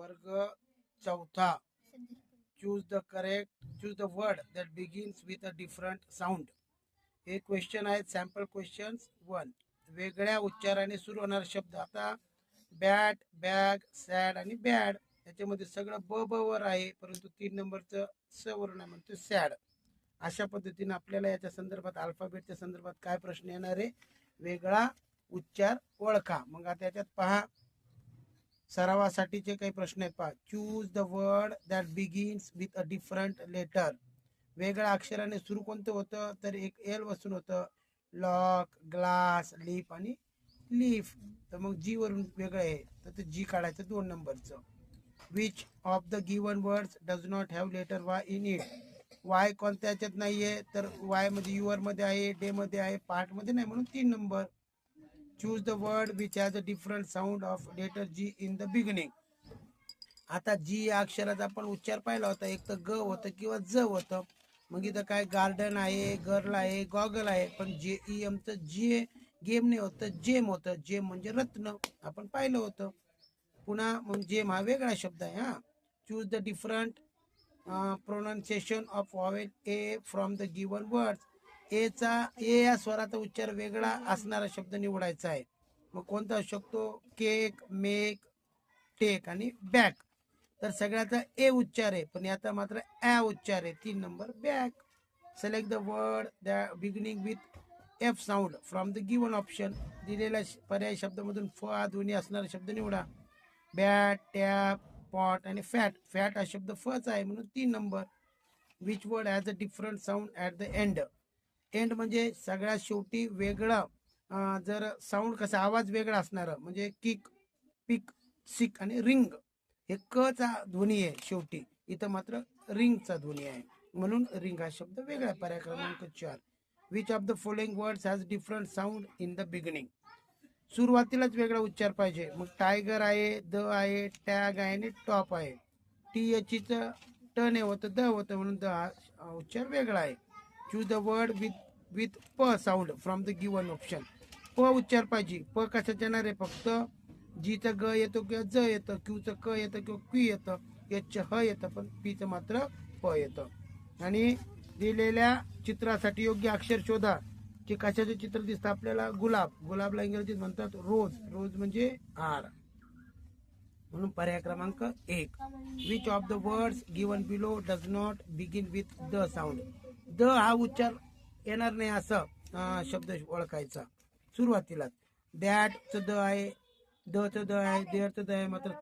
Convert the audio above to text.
वर्ग चौथा. Choose the word that begins with a different sound. हे क्वेश्चन आहेत, सॅम्पल क्वेश्चन 1. वेगळ्या उच्चाराने सुरू होणारा शब्द. आता बॅट, बॅग, सॅड आणि बॅड याच्यामध्ये सगळं ब ब वर आहे, परंतु 3 नंबरचं स वरून आहे, म्हणतो सॅड. अशा पद्धतीने आपल्याला याच्या संदर्भात अल्फाबेटच्या संदर्भात काय प्रश्न येणार आहे, वेगळा उच्चार ओळखा. मग आता याच्यात पहा, सरावासाठीचे काही प्रश्न आहेत. पहा, choose the word that begins with a different letter. वेगळ्या अक्षराने सुरू कोणतं होतं, तर एक एल वसून होतं. लॉक, ग्लास, लिप आणि लीफ. तर मग जी वरून वेगळं आहे, तर ते जी काढायचं 2 नंबरचं. Which of the given words does not have letter Y in it. Y कोणत्या याच्यात नाहीये, तर वाय मध्ये युअर मध्ये आहे, डे मध्ये आहे, पार्ट मध्ये नाही, म्हणून 3 नंबर. Choose the word which has a different sound of letter G in the beginning. आता जी या अक्षराचा आपण उच्चार पाहिला होता, एक तर ग होतं किंवा ज होतं. मग इथं काय गार्डन आहे, गर्ल आहे, गॉगल आहे, पण जे एमचं जे गेम नाही होतं, जेम होतं. जेम म्हणजे रत्न, आपण पाहिलं होतं. पुन्हा मग जेम हा वेगळा शब्द आहे. हा, choose the different pronunciation of vowel A from the given words. एचा ए या स्वराचा उच्चार वेगळा असणारा शब्द निवडायचा आहे. मग कोणता असू शकतो, केक, मेक, टेक आणि बॅक. तर सगळ्याचा ए उच्चार आहे, पण याचा मात्र ॲ उच्चार आहे. 3 number back. Select the word the beginning with F sound from the given option. दिलेल्या पर्याय शब्दामधून फ हा ध्वनी असणारा शब्द निवडा. बॅट, टॅप, पॉट आणि फॅट. फॅट हा शब्द फच आहे, म्हणून 3 number. Which word has a different sound at the end. End म्हणजे सगळ्यात शेवटी वेगळं, जर साऊंड कसा आवाज वेगळा असणार, म्हणजे किक, पिक, सिक आणि रिंग. हे क चा ध्वनी आहे शेवटी, इथं मात्र रिंगचा ध्वनी आहे, म्हणून रिंग हा शब्द वेगळा. पर्याय क्रमांक 4. Which of the following words has different sound in the beginning. सुरुवातीलाच वेगळा उच्चार पाहिजे. मग टायगर आहे, द आहे, टॅग आहे आणि टॉप आहे. टी एच ट नाही होतं, द होतं, म्हणून द हा उच्चार वेगळा आहे. चूज द वर्ड विथ प sound from the given option. प उच्चार पाहिजे. प कशात येणार आहे, फक्त जीचं ग येतो किंवा ज येतं, क्यूचं क येतं किंवा क्यू येतं, एचचं ह येतं, पण पीचं मात्र प येतं. आणि दिलेल्या चित्रासाठी योग्य अक्षर शोधा. की कशाचे चित्र दिसतं आपल्याला, गुलाब. गुलाबला इंग्रजीत म्हणतात रोज. रोज म्हणजे आर, म्हणून पर्याय क्रमांक 1. Which of the words given below does not begin with the sound. The हा उच्चार येणार नाही असं शब्द ओळखायचा सुरुवातीला. दॅट च द आहे, द च द आहे, देअर च द आहे, मात्र